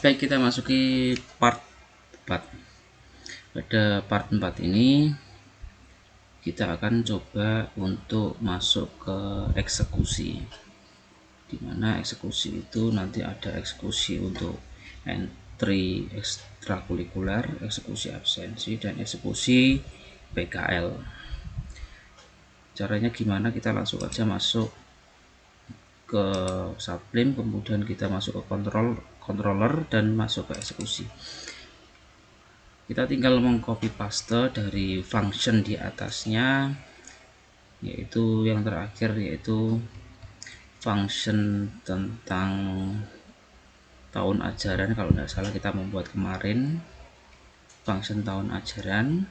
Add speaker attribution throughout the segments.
Speaker 1: Baik, kita masuki part 4. Pada part 4 ini kita akan coba untuk masuk ke eksekusi, dimana eksekusi itu nanti ada eksekusi untuk entry ekstrakurikuler, eksekusi absensi, dan eksekusi PKL. Caranya gimana? Kita langsung aja masuk ke Sublime, kemudian kita masuk ke controller dan masuk ke eksekusi. Kita tinggal mengcopy paste dari function di atasnya, yaitu yang terakhir, yaitu function tentang tahun ajaran. Kalau tidak salah kita membuat kemarin function tahun ajaran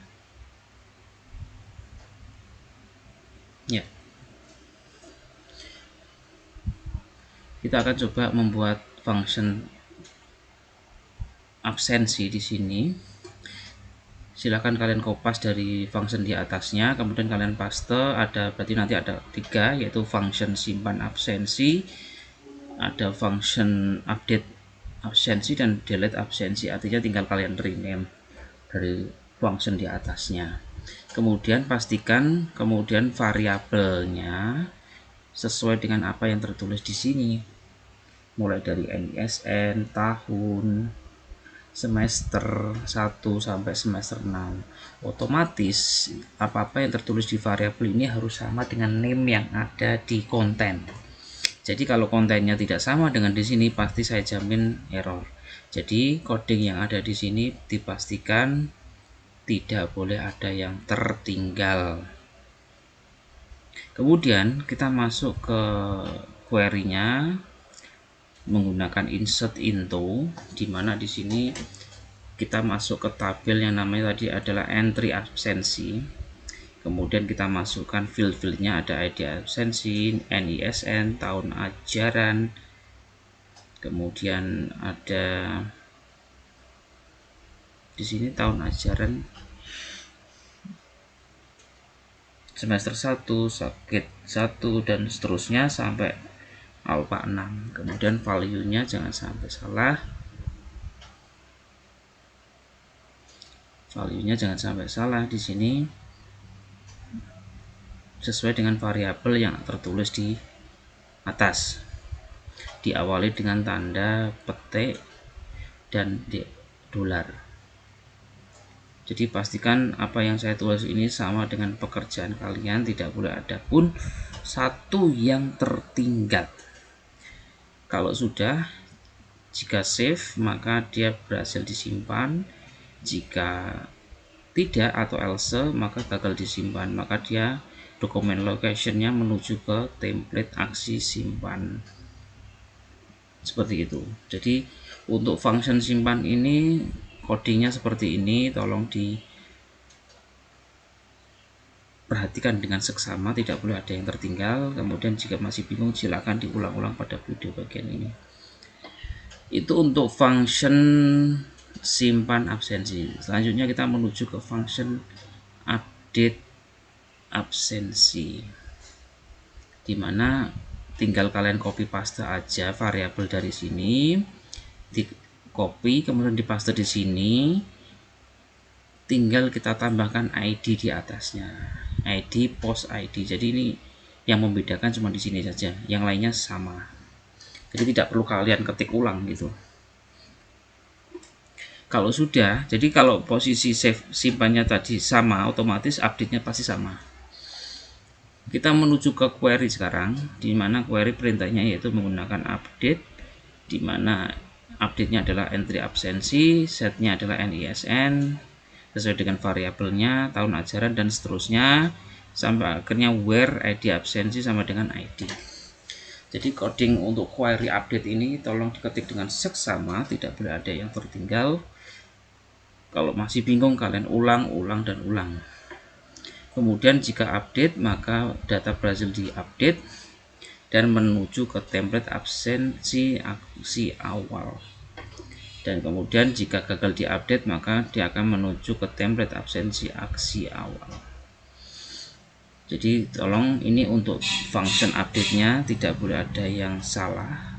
Speaker 1: ya. Kita akan coba membuat function absensi di sini. Silahkan kalian kopas dari function di atasnya, kemudian kalian paste. Berarti nanti ada 3, yaitu function simpan absensi, ada function update absensi, dan delete absensi. Artinya tinggal kalian rename dari function di atasnya. Kemudian pastikan kemudian variabelnya sesuai dengan apa yang tertulis di sini, mulai dari NISN, tahun, semester 1 sampai semester 6. Otomatis apa-apa yang tertulis di variabel ini harus sama dengan name yang ada di konten. Jadi kalau kontennya tidak sama dengan di sini, pasti saya jamin error. Jadi coding yang ada di sini dipastikan tidak boleh ada yang tertinggal. Kemudian kita masuk ke query-nya menggunakan insert into, di mana di sini kita masuk ke tabel yang namanya tadi adalah entry absensi. Kemudian kita masukkan field-fieldnya, ada ID absensi, NISN, tahun ajaran, kemudian ada di sini tahun ajaran semester 1, sakit 1, dan seterusnya sampai alpha 6. Kemudian value-nya jangan sampai salah. Value-nya jangan sampai salah di sini, sesuai dengan variabel yang tertulis di atas. Diawali dengan tanda petik dan di dolar. Jadi pastikan apa yang saya tulis ini sama dengan pekerjaan kalian, tidak boleh ada pun satu yang tertinggal. Kalau sudah, jika save maka dia berhasil disimpan, jika tidak atau else maka gagal disimpan, maka dia dokumen location-nya menuju ke template aksi simpan. Seperti itu. Jadi untuk function simpan ini codingnya seperti ini, tolong diperhatikan dengan seksama, tidak boleh ada yang tertinggal. Kemudian jika masih bingung silakan diulang-ulang pada video bagian ini. Itu untuk function simpan absensi. Selanjutnya kita menuju ke function update absensi, dimana tinggal kalian copy paste aja variabel dari sini, di copy kemudian dipaste di sini, tinggal kita tambahkan ID di atasnya, ID post ID. Jadi ini yang membedakan cuma di sini saja, yang lainnya sama. Jadi tidak perlu kalian ketik ulang gitu. Kalau sudah, jadi kalau posisi save simpannya tadi sama, otomatis update-nya pasti sama. Kita menuju ke query sekarang, di mana query perintahnya yaitu menggunakan update, di mana update-nya adalah entry absensi, set-nya adalah NISN, sesuai dengan variabelnya, tahun ajaran, dan seterusnya, sampai akhirnya where ID absensi sama dengan ID. Jadi coding untuk query update ini tolong diketik dengan seksama, tidak boleh ada yang tertinggal. Kalau masih bingung kalian ulang dan ulang. Kemudian jika update maka data berhasil diupdate dan menuju ke template absensi aksi awal. Dan kemudian jika gagal diupdate maka dia akan menuju ke template absensi aksi awal. Jadi tolong ini untuk function update-nya tidak boleh ada yang salah.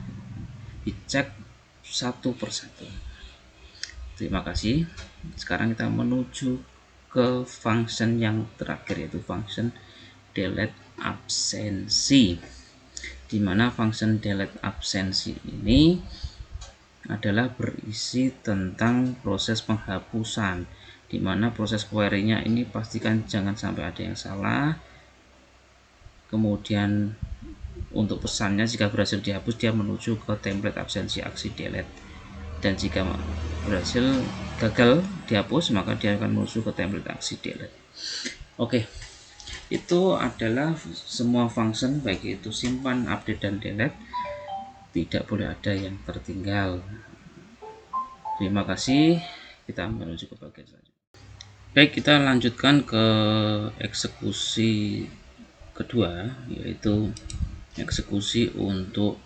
Speaker 1: Dicek satu persatu. Terima kasih. Sekarang kita menuju ke function yang terakhir, yaitu function delete absensi, di mana function delete absensi ini adalah berisi tentang proses penghapusan, di mana proses query-nya ini pastikan jangan sampai ada yang salah. Kemudian untuk pesannya, jika berhasil dihapus dia menuju ke template absensi aksi delete, dan jika berhasil gagal dihapus maka dia akan menuju ke template aksi delete. Oke, itu adalah semua function, baik itu simpan, update, dan delete. Tidak boleh ada yang tertinggal. Terima kasih. Kita menuju ke bagian selanjutnya. Baik, kita lanjutkan ke eksekusi kedua, yaitu eksekusi untuk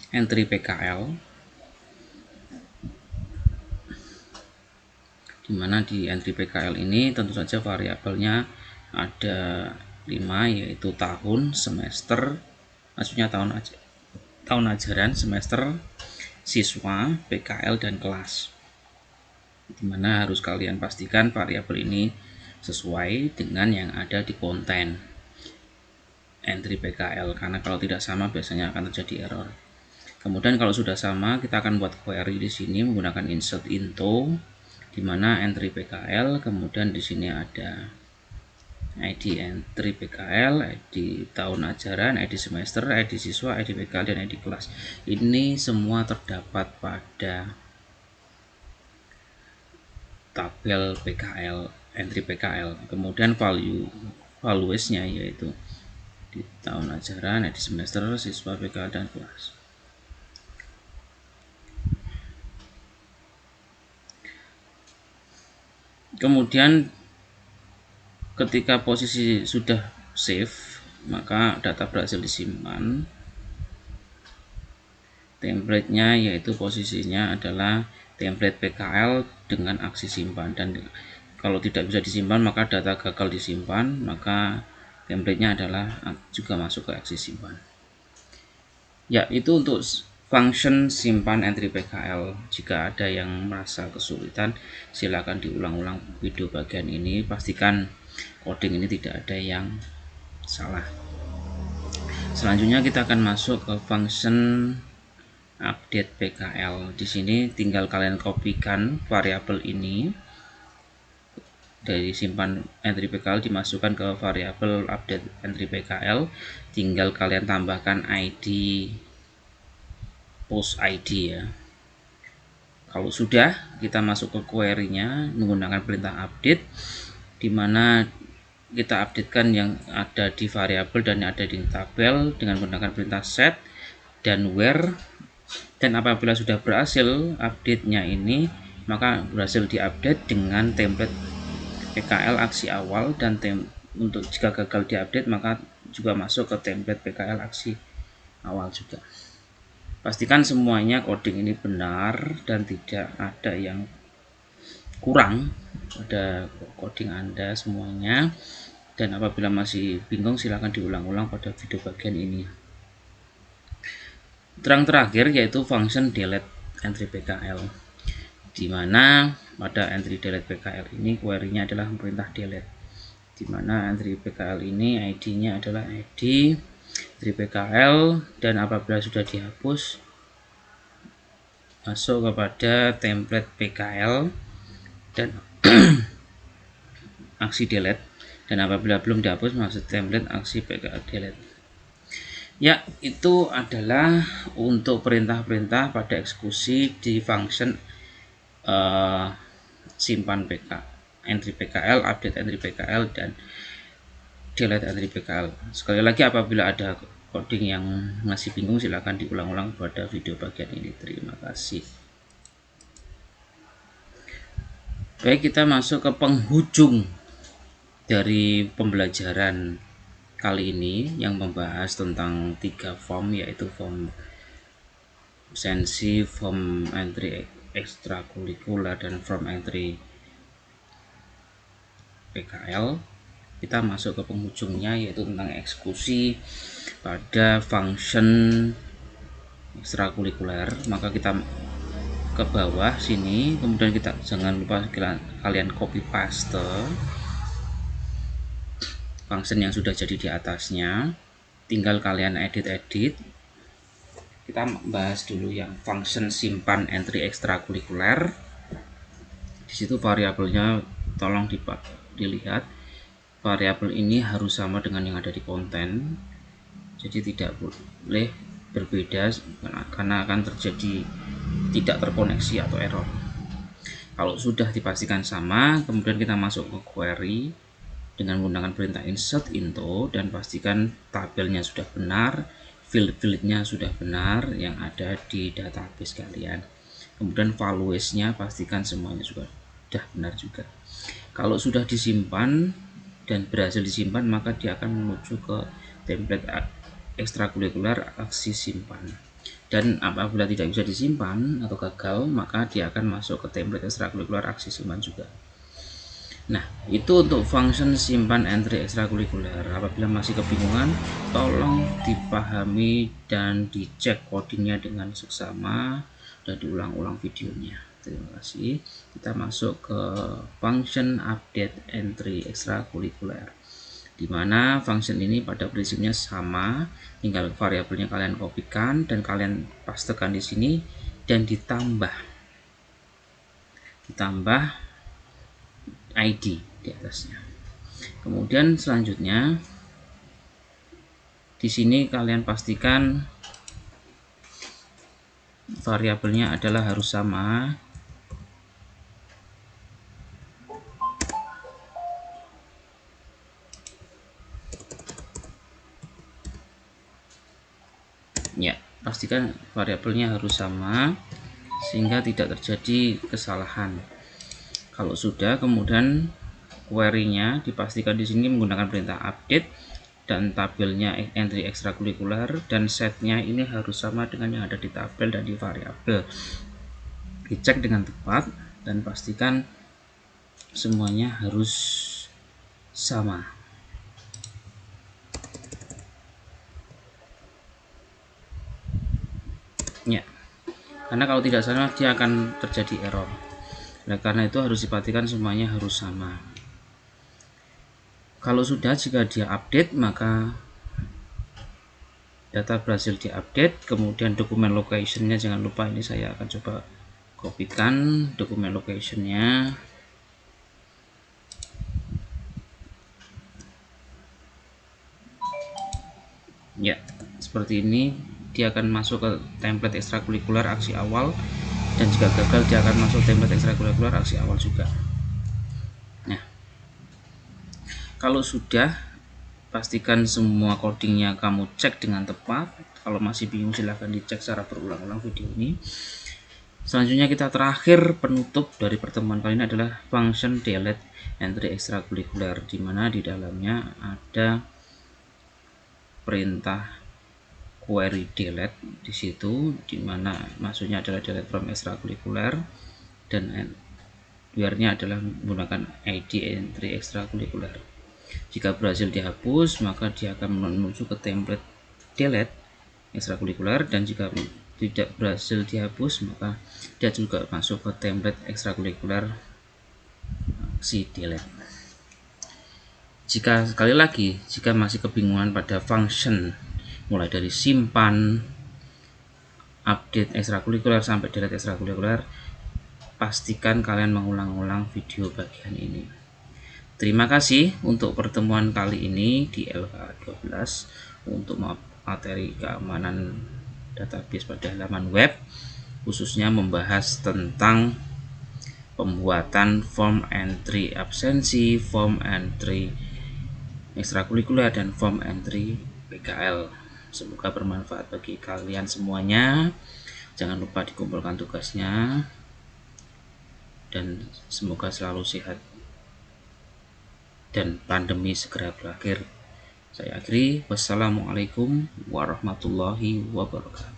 Speaker 1: entry PKL, dimana di entry PKL ini tentu saja variabelnya ada 5, yaitu tahun, semester, maksudnya tahun ajaran, semester, siswa, PKL, dan kelas, dimana harus kalian pastikan variabel ini sesuai dengan yang ada di konten entry PKL, karena kalau tidak sama biasanya akan terjadi error. Kemudian kalau sudah sama, kita akan buat query di sini menggunakan insert into, di mana entry PKL, kemudian di sini ada ID entry PKL, ID tahun ajaran, ID semester, ID siswa, ID PKL, dan ID kelas. Ini semua terdapat pada tabel PKL, entry PKL. Kemudian values-nya yaitu di tahun ajaran, ID semester, siswa, PKL, dan kelas. Kemudian ketika posisi sudah save, maka data berhasil disimpan. Template-nya yaitu posisinya adalah template PKL dengan aksi simpan, dan kalau tidak bisa disimpan maka data gagal disimpan, maka template-nya adalah juga masuk ke aksi simpan. Ya, itu untuk function simpan entry PKL. Jika ada yang merasa kesulitan, silakan diulang-ulang video bagian ini, pastikan coding ini tidak ada yang salah. Selanjutnya kita akan masuk ke function update PKL. Di sini tinggal kalian kopikan variabel ini dari simpan entry PKL dimasukkan ke variabel update entry PKL. Tinggal kalian tambahkan ID post ID ya. Kalau sudah, kita masuk ke query-nya menggunakan perintah update, di mana kita updatekan yang ada di variabel dan yang ada di tabel dengan menggunakan perintah set dan where. Dan apabila sudah berhasil update-nya ini, maka berhasil diupdate dengan template PKL aksi awal, dan untuk jika gagal diupdate maka juga masuk ke template PKL aksi awal juga. Pastikan semuanya coding ini benar dan tidak ada yang kurang pada coding Anda semuanya. Dan apabila masih bingung, silahkan diulang-ulang pada video bagian ini. Terakhir yaitu function delete entry PKL, di mana pada entry delete PKL ini query-nya adalah perintah delete, di mana entry PKL ini ID-nya adalah ID entry PKL, dan apabila sudah dihapus masuk kepada template PKL dan aksi delete, dan apabila belum dihapus masuk template aksi PKL delete. Ya, itu adalah untuk perintah-perintah pada eksekusi di function simpan entry PKL, update entry PKL, dan delete entry PKL. Sekali lagi, apabila ada coding yang masih bingung, silahkan diulang-ulang pada video bagian ini. Terima kasih. Baik, kita masuk ke penghujung dari pembelajaran kali ini yang membahas tentang 3 form, yaitu form absensi, form entry ekstrakurikuler, dan form entry PKL. kita masuk ke penghujungnya, yaitu tentang eksekusi pada function ekstrakurikuler. Maka kita ke bawah sini, kemudian kita jangan lupa kalian copy paste function yang sudah jadi di atasnya, tinggal kalian edit. Kita bahas dulu yang function simpan entry ekstrakurikuler. Di situ variabelnya tolong dilihat, variabel ini harus sama dengan yang ada di konten, jadi tidak boleh berbeda karena akan terjadi tidak terkoneksi atau error. Kalau sudah dipastikan sama, kemudian kita masuk ke query dengan menggunakan perintah insert into dan pastikan tabelnya sudah benar, field-nya sudah benar yang ada di database kalian. Kemudian values-nya pastikan semuanya sudah benar juga. Kalau sudah disimpan dan berhasil disimpan, maka dia akan menuju ke template ekstrakurikuler aksi simpan. Dan apabila tidak bisa disimpan atau gagal, maka dia akan masuk ke template ekstrakurikuler aksi simpan juga. Nah, itu untuk function simpan entry ekstrakurikuler. Apabila masih kebingungan, tolong dipahami dan dicek codingnya dengan seksama dan diulang-ulang videonya. Terima kasih. Kita masuk ke function update entry ekstrakurikuler, di mana function ini pada prinsipnya sama, tinggal variabelnya kalian kopikan dan kalian pastekan di sini dan ditambah ID di atasnya. Kemudian selanjutnya di sini kalian pastikan variabelnya adalah harus sama. Ya, pastikan variabelnya harus sama sehingga tidak terjadi kesalahan. Kalau sudah, kemudian query-nya dipastikan di sini menggunakan perintah update dan tabelnya entry ekstrakurikuler dan setnya ini harus sama dengan yang ada di tabel dan di variabel. Dicek dengan tepat dan pastikan semuanya harus sama. Ya, karena kalau tidak sama dia akan terjadi error. Nah, karena itu harus dipastikan semuanya harus sama. Kalau sudah, jika dia update, maka data berhasil diupdate. Kemudian dokumen locationnya jangan lupa, ini saya akan coba kopikan dokumen locationnya. Ya, seperti ini. Dia akan masuk ke template ekstrakurikuler aksi awal, dan jika gagal dia akan masuk template ekstrakurikuler aksi awal juga. Nah, kalau sudah, pastikan semua codingnya kamu cek dengan tepat. Kalau masih bingung silahkan dicek secara berulang-ulang video ini. Selanjutnya kita terakhir penutup dari pertemuan kali ini adalah function delete entry ekstrakurikuler, di mana di dalamnya ada perintah query delete di situ, di mana maksudnya adalah delete from ekstrakurikuler dan where-nya adalah menggunakan ID entry ekstrakurikuler. Jika berhasil dihapus, maka dia akan menuju ke template delete ekstrakurikuler, dan jika tidak berhasil dihapus, maka dia juga masuk ke template ekstrakurikuler si delete. Sekali lagi, jika masih kebingungan pada function mulai dari simpan, update ekstrakurikuler sampai delete ekstrakurikuler, pastikan kalian mengulang-ulang video bagian ini. Terima kasih untuk pertemuan kali ini di LK12 untuk materi keamanan database pada halaman web, khususnya membahas tentang pembuatan form entry absensi, form entry ekstrakurikuler, dan form entry PKL. Semoga bermanfaat bagi kalian semuanya. Jangan lupa dikumpulkan tugasnya dan semoga selalu sehat dan pandemi segera berakhir. Saya akhiri. Wassalamualaikum warahmatullahi wabarakatuh.